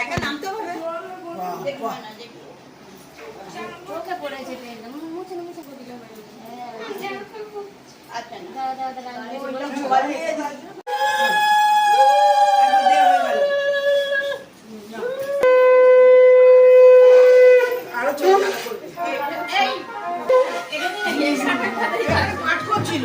একা নামতে হবে। চোখে পড়েছে ট্রেন মুছে মুছে করে দিল আচ্ছা দাদা দাদা আরো চলে এই এখানে পাঠ করছিল।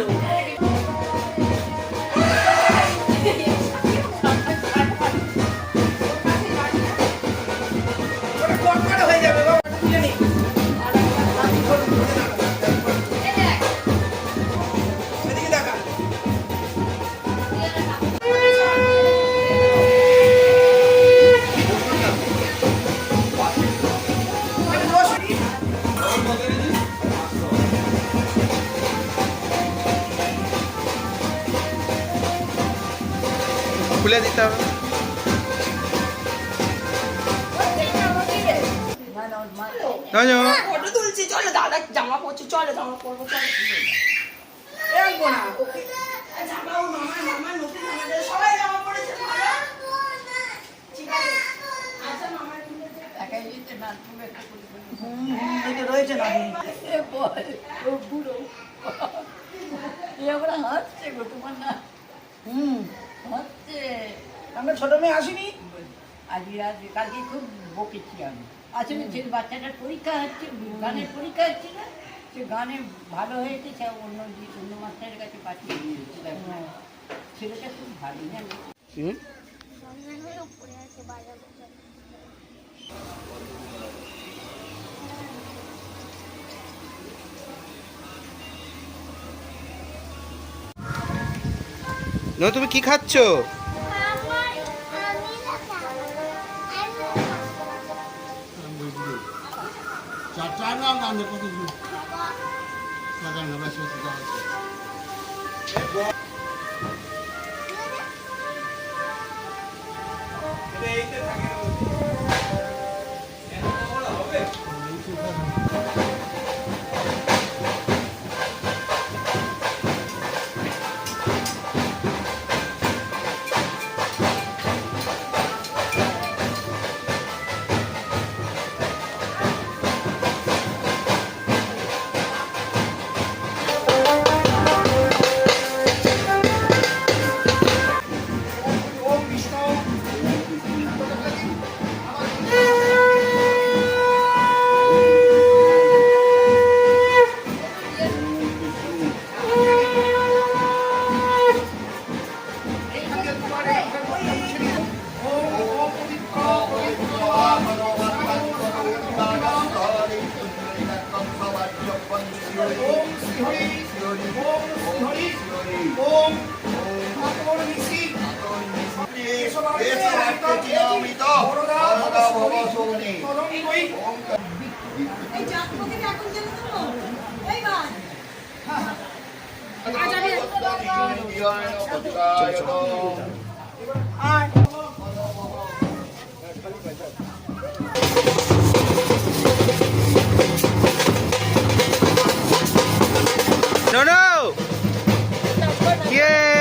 খুলে দিতে হবে। ফটো তুলছি, চলো দাদা জামা পরছি, চলো জামা পরবো, চলো রাখবো না ওকে জামা ও মামা মামা নতুন আমাদের সবাই জামা পরেছে ঠিক আছে। আচ্ছা মামা একাই দিতে না তুমি একটা করে এটা রয়েছে না এ বল ও বুড়ো এবারে হাসছে গো তোমার না হচ্ছে। আমরা ছোট মেয়ে আসিনি আজকে কালকে খুব বকেছি আমি। আসলে যে বাচ্চাটার পরীক্ষা হচ্ছে, গানের পরীক্ষা হচ্ছে না, সে গানে ভালো হয়েছে, সে অন্য মাস্টারের কাছে পাঠিয়ে দিয়েছে। ছেলেটা খুব ভালো জানো। তুমি কি খাচ্ছ? No, no! Yeah!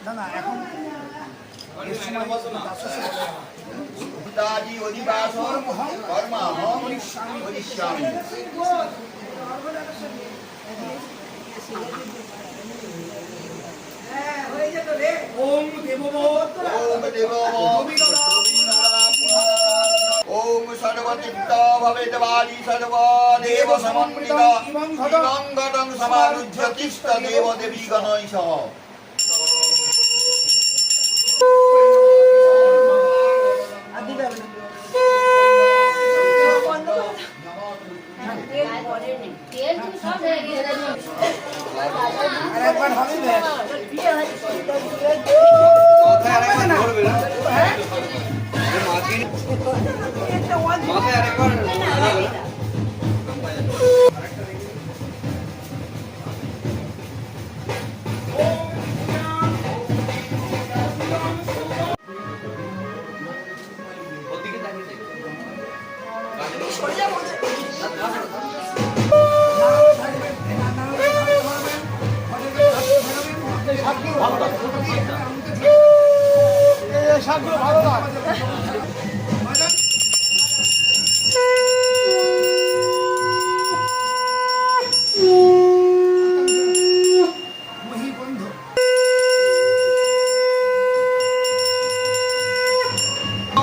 না না এখন এর সময় পিতাজি অধিবাস কর্মাহম করিষ্যামি। ওম দেববৎ ওম দেববৎ ওম সর্বচিত্ত ভবেত বালি সর্বদেব সমন্বিত ইমং ঘটং সমারুহ্য তিষ্ঠ দেব দেবী গণৈ সহ। তেল তুমি সব হয়ে গেছে। আর একবার হবে ব্যাস। শাকগুলো ভালো না।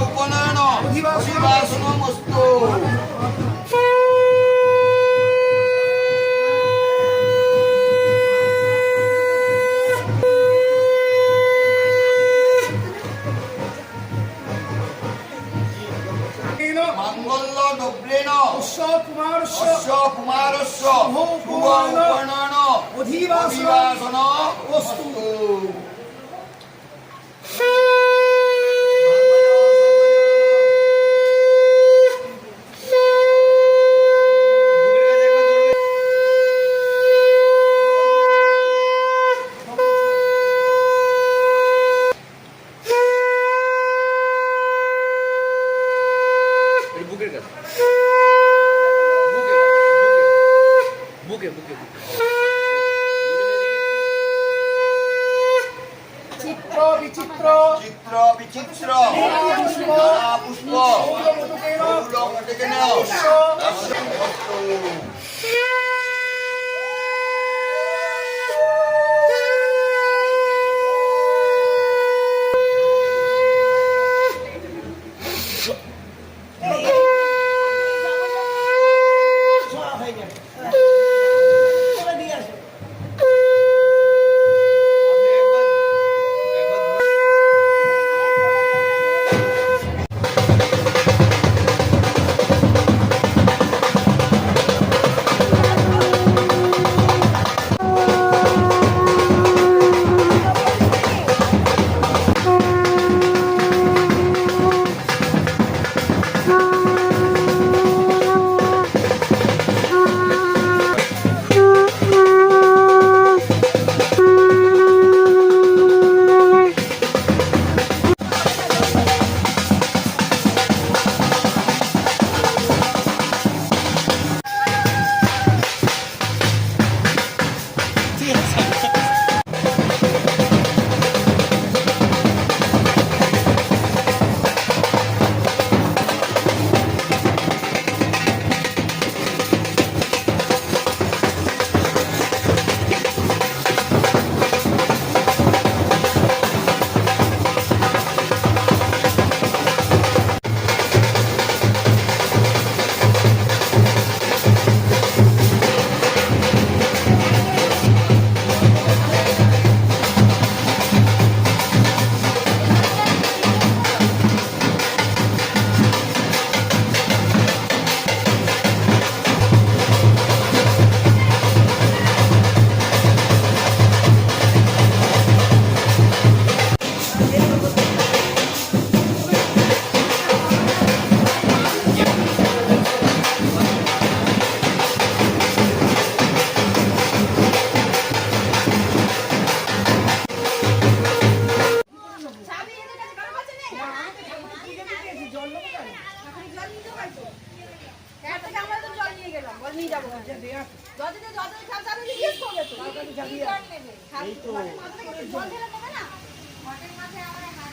উপনয়ন অধিবাসনমস্তু। মঙ্গল ডোব্রেণ অশ্ব কুমারস্য শুভ উপনয়ন অধিবাসন অস্তু। চিত্র বিচিত্র চিত্র বিচিত্র নানা পুষ্প গৌরমটকেন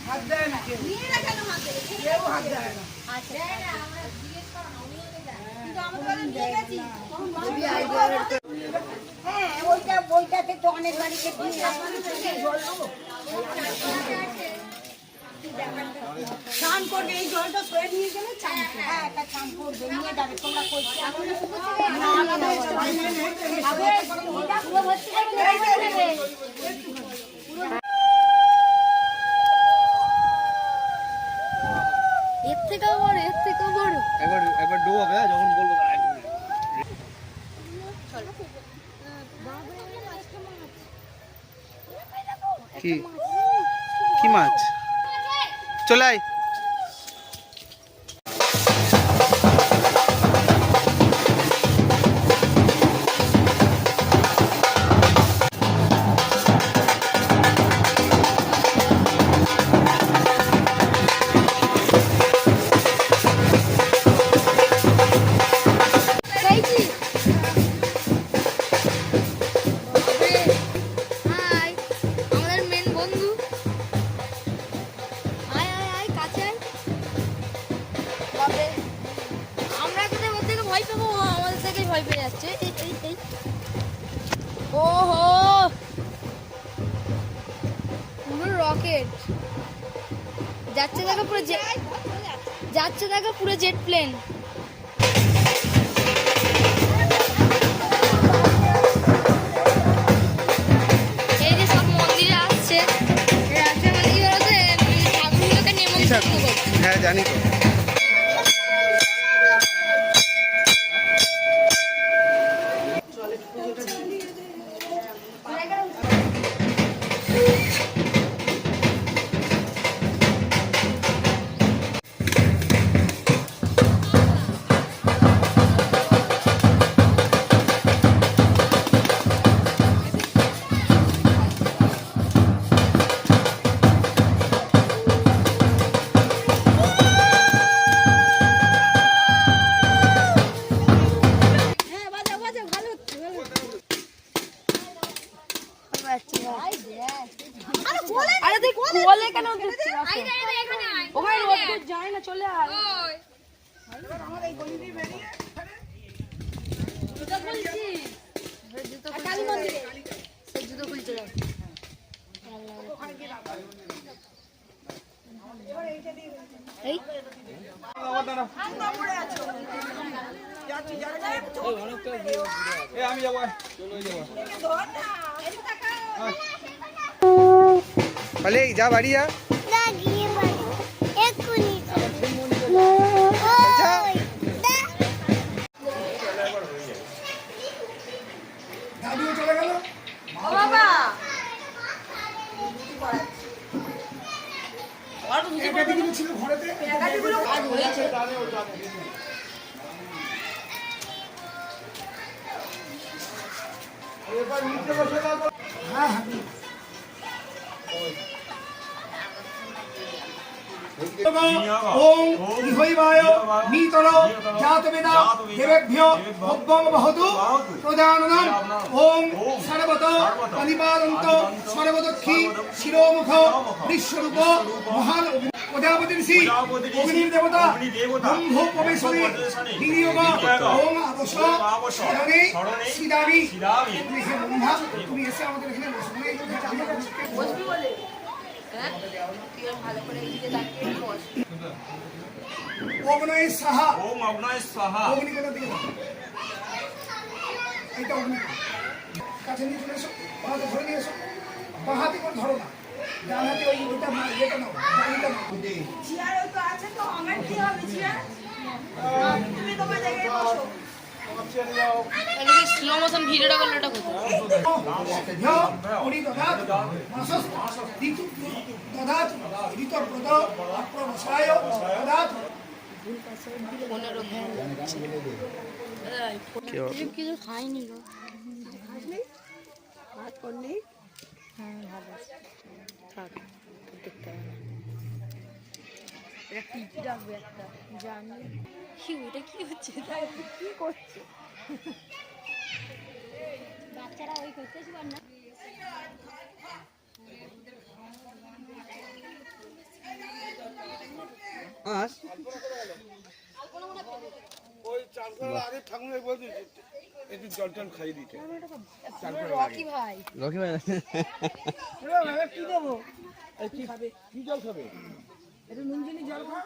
হাত দেয় না কেউ, কেউ হাত দেয় না। হ্যাঁ ওইটা বইটাতে তো অনেক বাড়িতে স্নান করবে, এই জলটা সয়ে নিয়ে গেলে হ্যাঁ একটা স্নান করবে, নিয়ে যাবে তোমরা করছি এর থেকেও বড়, এর থেকেও বড়। একবার ডো হবে যখন বলবো কি কি মাছ চলে আয় হাই, আমাদের মেন বন্ধু। আয় আয় আয় কাছে আয়। বাপরে, আমরা কোথায় ওর থেকে ভয় পাবো, ও আমাদের থেকে ভয় পেয়ে যাচ্ছে। এই এই এই ওহো, পুরো রকেট যাচ্ছে, দেখো পুরো যাচ্ছে, দেখো পুরো জেট প্লেন। এই যে সব মন্দিরে আসছে, রাত্রে মানে কি বলতো, ঠাকুরগুলোকে নেমন্তন্ন করছে। হ্যাঁ জানি তো হ্যাঁ বাজাও বাজাও, ভালো হচ্ছে ভালো হচ্ছে। আরে তুই কোলে কেন দিচ্ছিস? ওখানে রোদ যায় না, চলে আয়। জুতো খুলছি, কালী মন্দিরে সে জুতো খুলছে। এই আমি যাবো বলে যা বাড়ি যা দাদুও চলে গেল। এটা দিকে ছিল ঘরেতে। হ্যাঁ হ্যাঁ ওম ইহৈবায় নিতর জাতবেদা দেবেভ্যো ভব্যং বহতু প্রদাননম ওম সর্বত পরিপালন্ত সর্বদক্ষী শিরোমুখ বিশ্বরূপ মহান প্রজাপতি ঋষি অগ্নির দেবতা ব্রহ্ম প্রবেশনে বিনিয়োগ ওম আবশ শরণে সিদামি। তুমি এসে ব্রহ্মা, তুমি এসে আমাদের এখানে বসবে বলে অগ্নয় সাহা। ওম অগ্নয় স্বাহা। অগ্নি কোথা থেকে দাও? এইটা অগ্নি। কাছে নিয়ে চলে এসো, বাহাতে ধরে নিয়ে এসো। বাহাতে করে ধরো না, ডান হাতে ওই ওইটা ইয়েটা নাও, ডানিটা নাও। স্লো মোশন ভিডিওটা করলে ওটা কোথায়? কিছু খাইনি গো। ভাত করলি? হ্যাঁ ভালো থাক, দেখতে হবে না। এটা টিকি রাখবে একটা, জানি কি ওটা কি হচ্ছে, কি করছে বাচ্চারা? ওই করতেছি না। হাঁস ওই চাল করার আগে ঠাকুরের বলছি একটু জল টল খাইয়ে দিতে রকি ভাই রকি ভাই কি দেবো কি খাবে কি জল খাবে একটু নুন চিনি জল খা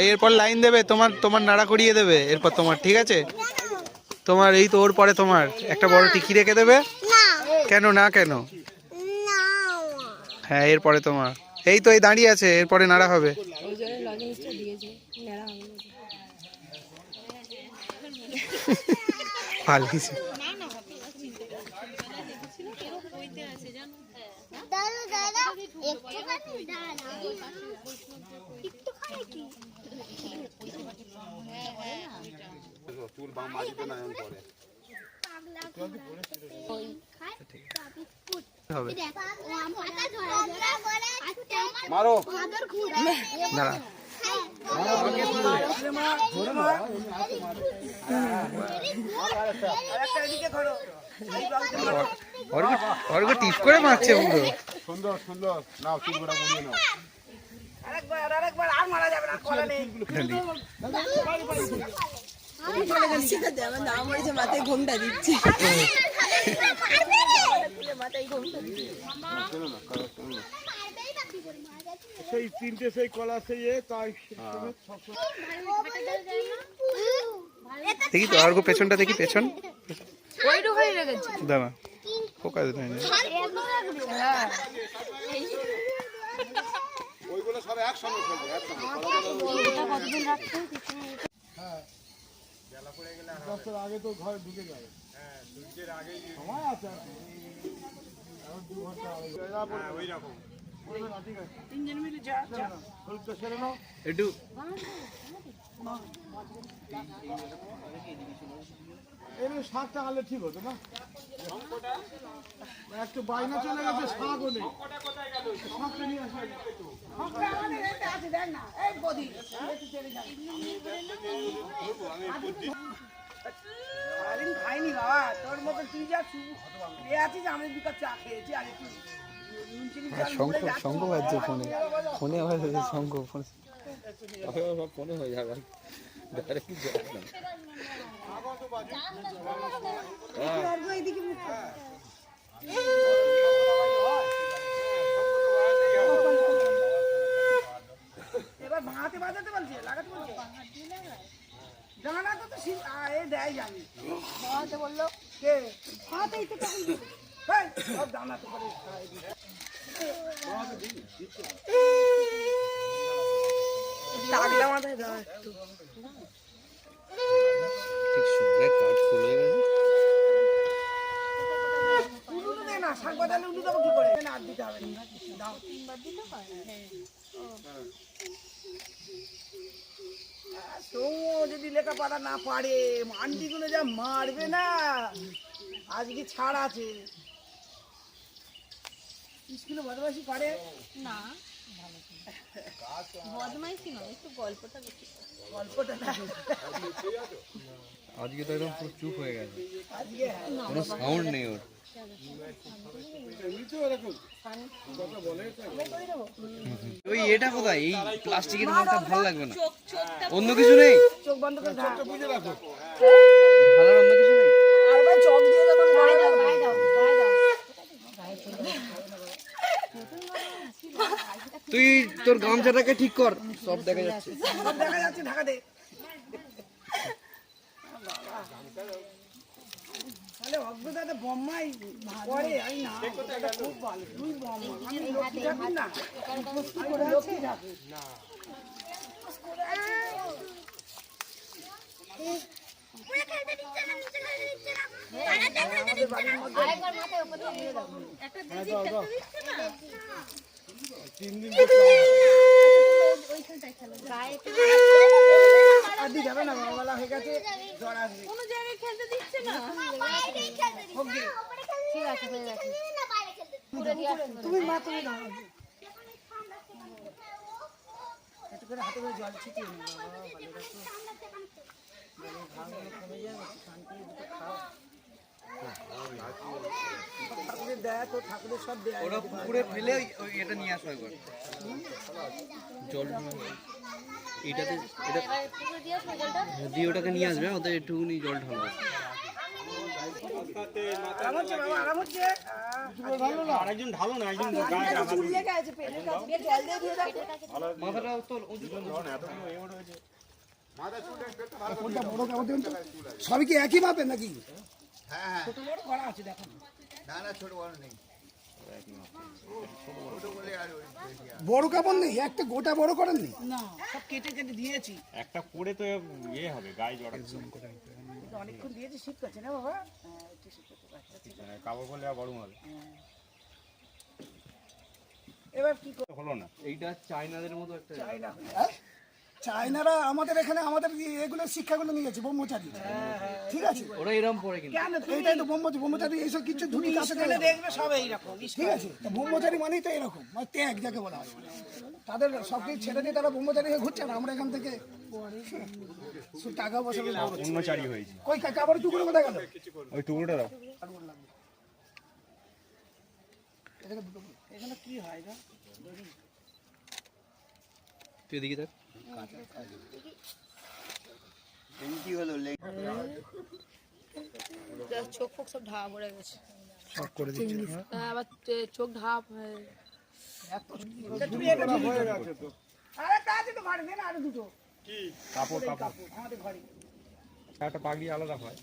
এরপর লাইন দেবে, তোমার তোমার নাড়া করিয়ে দেবে এরপর তোমার, ঠিক আছে? তোমার এই তো ওর পরে তোমার একটা বড় টিকি রেখে দেবে। কেন না কেন? হ্যাঁ এরপরে তোমার, এই তো এই দাঁড়িয়ে আছে, এরপরে নাড়া হবে। পালিয়েছে। হবে মারো দাঁড়া, অর্ঘ টিপ করে মারছে পুরো। সুন্দর সুন্দর নাও চুলগুলা মুড়িয়ে নাও আরেকবার আর মারা যাবে না, কলা নেই। মাথায় ঘুমটা দিচ্ছি সেই তিনটে সেই কলা সেই তাই দেখি তো অর্ঘ পেছনটা দেখি, পেছন দাঁড়া ফোকাস দেয় না। ওইগুলো সব একসঙ্গে ফেলবে একসঙ্গে দশটার আগে তো ঘরে ঢুকে যাবে। হ্যাঁ সূর্যের আগে সময় আছে এখন 2 ঘন্টা ওই রকম ঠিক আছে। তিনজন মিলে যা যা। হলুদটা সেরে নাও একটু এর শাকটা আনলে ঠিক হতো না, একটু বাইনা চলে গেছে শাকও নেই, শাকটা নিয়ে আসা শঙ্করা আমাদের এতে আছে, দেখ না। এই বদি, একটু চলে যা। সারাদিন খাইনি বাবা, তোর মতো তুই যা এ আছিস, আমি দুটো চা খেয়েছি আর একটু নুন চিনি জল শঙ্খ ভরে যাচ্ছি। শঙ্খ বাজছে ফোনে, ফোনে আবার শঙ্খ ফোন ফোনে হয়ে যাবে। এবার ভাঙাতে বাজাতে বলছে, লাগাতে বলছে। জানা তো তো এ দেয় জানি। ভাঙাতে বললো কে? ভাঙাতেই তো তখন দিল। এই, সব জানাতে পারে। টাকলা মাথায় দাও একটু ঠিক শুনে কাট খুলে গেছে। উলু দে না, শাক বাজালে উলু দেবো কি করে? না, আর দিতে হবে না। দাও। সৌম্য যদি লেখাপড়া না পারে, আন্টিগুলো যা মারবে না, আজকে ছাড় আছে। স্কুলে বদমাইশি করে না বদমাইশি নয়, একটু গল্পটা বেশি গল্পটা না। আজকে তো একদম পুরো চুপ হয়ে গেছে, আজকে কোনো সাউন্ড নেই ওর। ওই এটা কোথায়, এই প্লাস্টিকের মধ্যে ভালো লাগবে না, অন্য কিছু নেই চোখ বন্ধ করে থাক। ভালো, অন্য কিছু নেই। আরেকবার চোখ দিয়ে যখন গায়ে দাও, গায়ে দাও, গায়ে দাও। তুই তোর গামছাটাকে ঠিক কর, সব দেখা যাচ্ছে। সব দেখা যাচ্ছে, ঢাকা দে। তাহলে অদ্ভুত বম্মাই করে, আমি না, এটা খুব ভালো। তুই বম্মা, আমি লক্ষ্মী ঠাকুর না, আমি লক্ষ্মী ঠাকুর। আমাদের বাড়ির মধ্যে 3 দিন আর দিয়ে যাবে না, বাবাবেলা হয়ে গেছে, জ্বর আসবে। কোনো জায়গায় খেলতে দিচ্ছে না হোক গে। ঠিক আছে হয়ে গেছে তুমি মা, তুমি না, একটু করে হাতে করে জল ছিটিয়ে নি বাবা, ভালো রাখো। ঘামগুলো কমে যাবে, শান্তি দুটো খাও। তো ঠাকুরের সব দেয়া ওরা পুকুরে ফেলে এটা নিয়ে আসা একবার জল এটাতে এটা দিয়ে ওটাকে নিয়ে আসবে ওদের একটুখানি জল ঢালবে আরাম হচ্ছে বাবা, আরাম হচ্ছে। আরেকজন ঢালো না, একজন গায়ে হাত চুল লেগে আছে, পেটের কাছে দিয়ে জল দিয়ে দিয়ে দাও। মাথাটা তো কোনটা বড় কাপড় দেবেন তো? সবই কি একই মাপের নাকি? হ্যাঁ হ্যাঁ ছোট বড় করা আছে দেখো। না না ছোট বড় নেই ছোট বলে আর ওই বেশি আর। বড় কাপড় নেই, একটা গোটা বড় করেননি? না, সব কেটে কেটে দিয়েছি। একটা করে তো ইয়ে হবে, গায়ে জড়াচ্ছে। অনেকক্ষণ দিয়েছি, শীত করছে না বাবা? হ্যাঁ, একটু শীত করতে পারছে, ঠিক আছে। কাপড় করলে আর গরম হবে। এবার কি করবো? হলো না। এইটা চাইনাদের মতো একটা চাই না। হ্যাঁ? চায়নারা আমাদের এখানে আমাদের এগুলো শিক্ষাগুলো নিয়ে গেছে ব্রহ্মচারী, ঠিক আছে? ওরা এরম পরে কিন্তু কেন তুমি এইটাই তো ব্রহ্মচারী এইসব কিছু ধুতি কাছে স্কুলে দেখবে সব এইরকম। ঠিক আছে? তো ব্রহ্মচারী মানেই তো এরকম, মানে ত্যাগ যাকে বলা হয়। তাদের সব কিছু ছেড়ে দিয়ে তারা ব্রহ্মচারী হয়ে ঘুরছে, আর আমরা এখান থেকে শুধু টাকা পয়সা নিয়ে দৌড়াচ্ছি। অন্যচারী হয়েছে। কই কাপড় টুকরো কোথায় গেল? ওই টুকরোটা দাও। এখানে কি হয় না? তুই এদিকে দেখ কি হলো চোখ ফোক সব ঢাকা পড়ে গেছে। সব করে দিচ্ছে। আবার চোখ ঢাপ তুমি এটা হয়ে গেছে তো। আরে কাজ তো ঘরে দে না, আরো দুটো। কাপড় কাপড় আমাদের ঘরে। একটা পাগড়ি আলাদা হয়।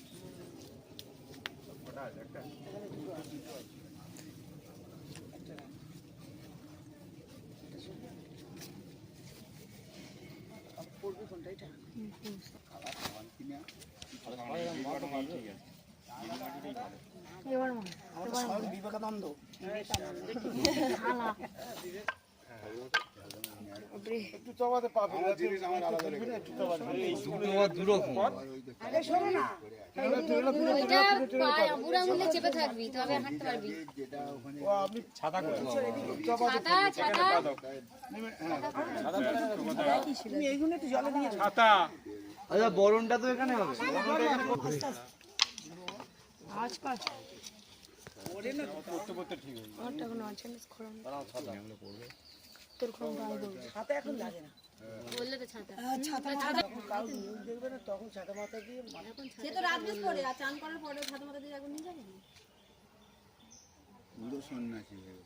পড়বে কোনটা এটা? আমাদের স্বামী বিবেকানন্দ। একটু চাবাতে পাবে না, জিনিস আমার আলাদা লেগে একটু চাবাতে। দুরকম আরে শোনো না, ওইটা পায়ে বুড়ো আঙুলে চেপে থাকবি তবে হাঁটতে পারবি। ও আপনি ছাতা করে ছাতা ছাতা তুমি এইগুলো একটু জলে দিয়ে দাও। ছাতা। আচ্ছা বরণটা তো এখানে হবে আজকাল করতে করতে ঠিক হয়ে যাবে। আমারটা এখন আছে না খরম তোর খরম ভালো দেবো হাতে এখন লাগে না। বললে তো ছাতা যখন কাউ নিউজ দেখবে না তখন ছাতা মাথা দিয়ে সে তো রাত বেশ পড়ে আর চান করার পরে ছাতা মাথা দিয়ে এখন নিয়ে যাবে না পুরো সন্ন্যাসী হয়ে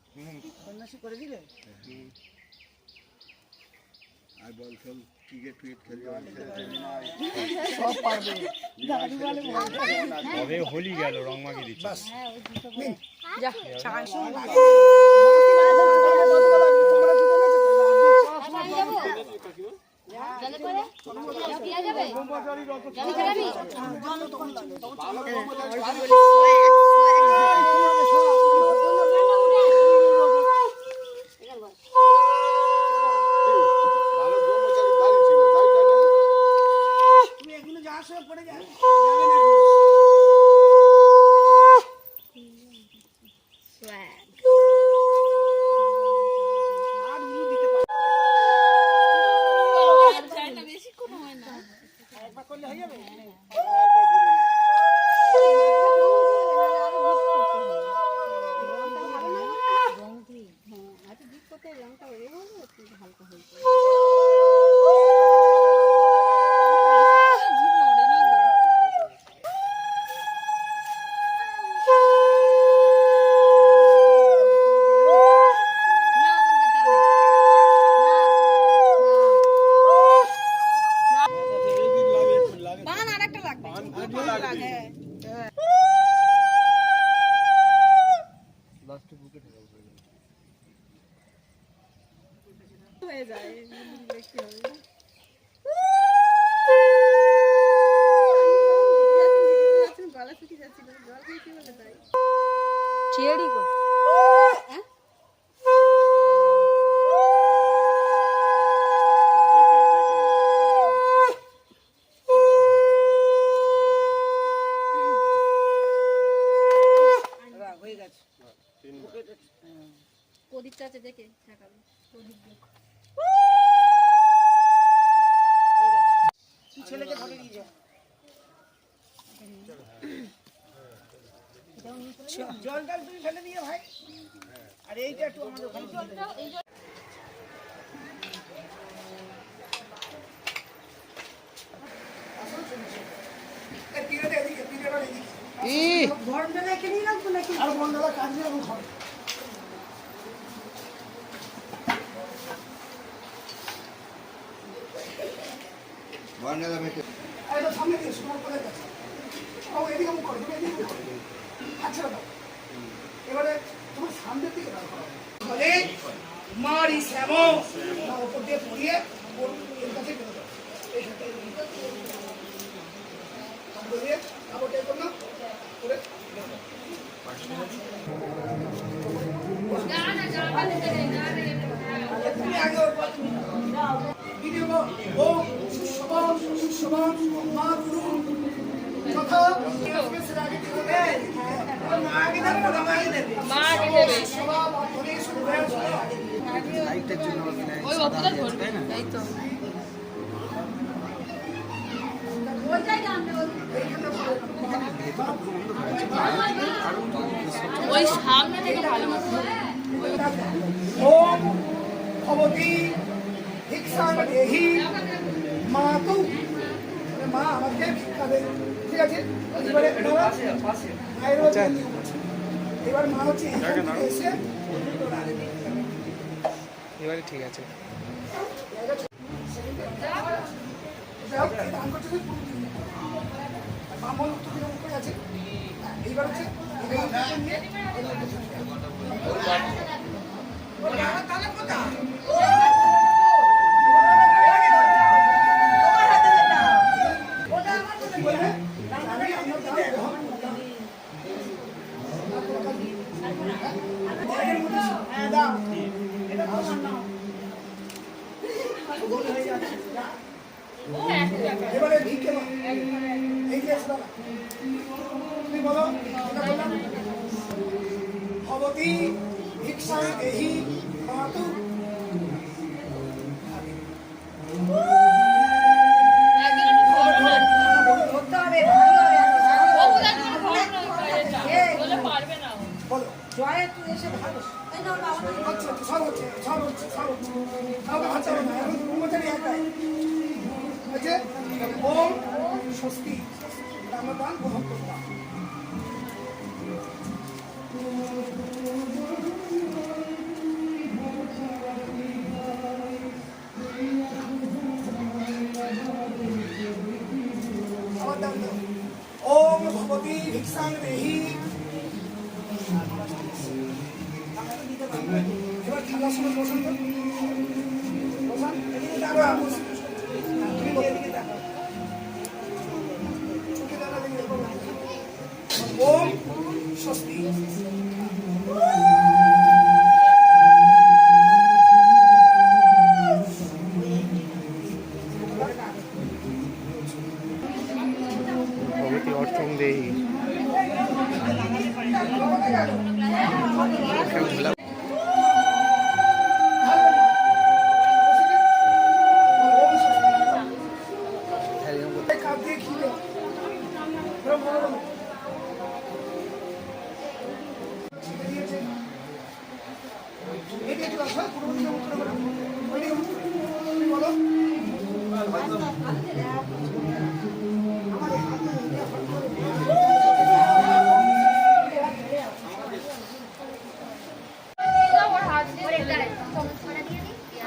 সন্ন্যাসী করে দিলে। আর বল সব ক্রিকেট খেলতে সব পারবে। তবে হোলি গেল, রং মাখিয়ে দিচ্ছে। যা জলে করে দিয়া যাবে জলে খেলাবি ভালো ব্রহ্মচারী গাড়ি ছিল, গাড়িটা নেই। তুমি এগুলো যাওয়ার সময় পড়ে যাবে না। আর উলু দিতে পারবে একবার করলে হয়ে যাবে। চেয়ারই গো হয়ে গেছে। প্রদীপটা আছে দেখে ঠেকাবে প্রদীপ দেখো তুই ছেলেকে ঘরে নিয়ে যা। এটাও নিয়ে জলটা তুমি ফেলে দিয়ে ভাই, আর এইটা একটু আমাদের ওখানে দিয়ে দেবে। এই পিরিয়ডে এদিকে, পিরিয়ডে এদিকে। আর বন্ধলা কাজ নিয়ে এখন ঘর। এটা সামনে দিয়ে তোমার কোথায় যাচ্ছে? ও এদিকে মুখ করো, তুমি এদিকে মুখ করো। আচ্ছা দাও। এবারে তোমার সামনের দিকে দাও করো। বলে মারি শ্যামো না উপর দিয়ে পড়িয়ে ওর এর কাছে ফেলে দাও। এইখানটায় বলিয়ে আবার টাইপ করো না করে তুমি আগে ওর পর তুমি ভিডিও ও সুশোভন সুশোভন মা গুরু কথা এসএসএর আগে দিবে মা আগে দেবে না মা আগে দেবে মা আগে দেবে সবাই ধরে শুরু হয়ে লাইটের জন্য ওই অপরাধ করবে না তাই তো ওই সামনে থেকে ভালো মতো ওম ভবতি ভিক্ষাং দেহি মাতু মা আমাকে ভিক্ষা দে ঠিক আছে এবারে এবার মা হচ্ছে এসে এবারে ঠিক আছে ব্রাহ্মণ উত্তর উপরে আছে এইবার হচ্ছে এবারে ভিক্ষে এই যে তুমি বলো এটা বললাম ভবতি ভিক্ষা দেহি মাতু পারবে না বলো জয় তুই এসে ভালো আচ্ছা সব হচ্ছে সব হচ্ছে সব হচ্ছে সব হচ্ছে না এখন ব্রহ্মচারী একটাই হচ্ছে ওম স্বস্তি আমরা দান গ্রহণ করতাম আবার দান দাও ওম ভগবতী ভিক্ষাং দেহি এবার থাকার সময় বসুন তো বসান এদিকে তাকাও তুমি বলো এদিকে তাকাও চোখে তাকাও এদিকে তাকাও ওম স্বস্তি ভগবতী অর্থং দেহি কাপ দিয়ে খিদে বলো বলো এদিকে একটু আসো পুরো দিকে উত্তর করো ওইদিকে তুমি বলো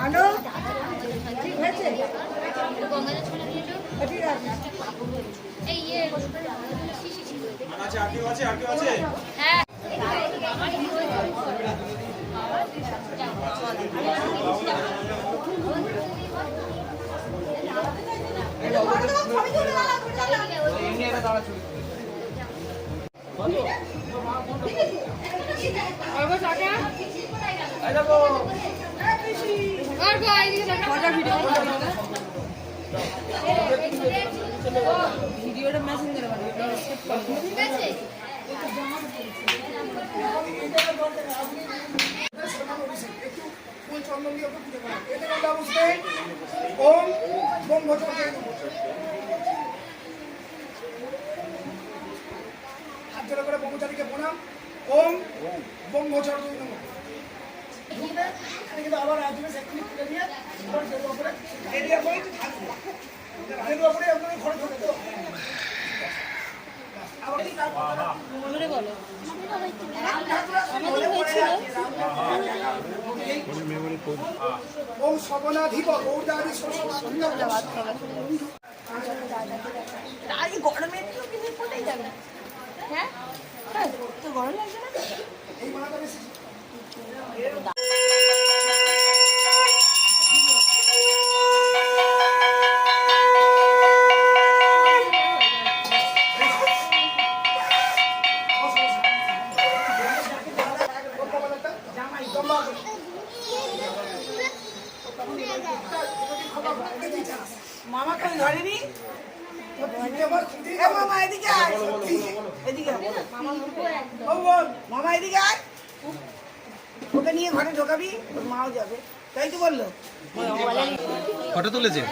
আনো ঠিক হয়েছে ঠিক আছে এই ইয়ে শিশি ছিল আছে আর কেউ আছে আর কেউ আছে হ্যাঁ ভিডিওটা মেসেজ করে ঠিক আছে একটু ফুল চন্দন দিয়ে ওকে পুজো করা এতে কোনটা বুঝতে ওম ব্রহ্মচর্য হাত জোড়া করে ব্রহ্মচারীকে প্রণাম ওম ব্রহ্মচর্য নমঃ। ঢুকবে, এখানে কিন্তু আবার আসবে, সেখানে খুলে দিয়ে আবার গেরুয়া পরে গেরুয়া পরে একটু থাকবে। গেরুয়া পরে আপনার ঘরে ঢোকে তো। আবার কি জোরে বলো। আমাদের হয়েছিল ওম সবনাধিপ গৌরদাদি সন্ধ্যাবেলা ভাত খাওয়া তাই গরমে তো কিন্তু কোথায় যাবে? হ্যাঁ হ্যাঁ, তো গরম লাগছে না? এই মালাটা বেশি মামা কই ধরেনি? মামা এদিকে আয়, এদিকে আয়। ও বল, মামা এদিকে আয়। ওকে নিয়ে ঘরে ঢোকাবি, ওর মাও যাবে, তাই তো বললো। ফটো তুলেছে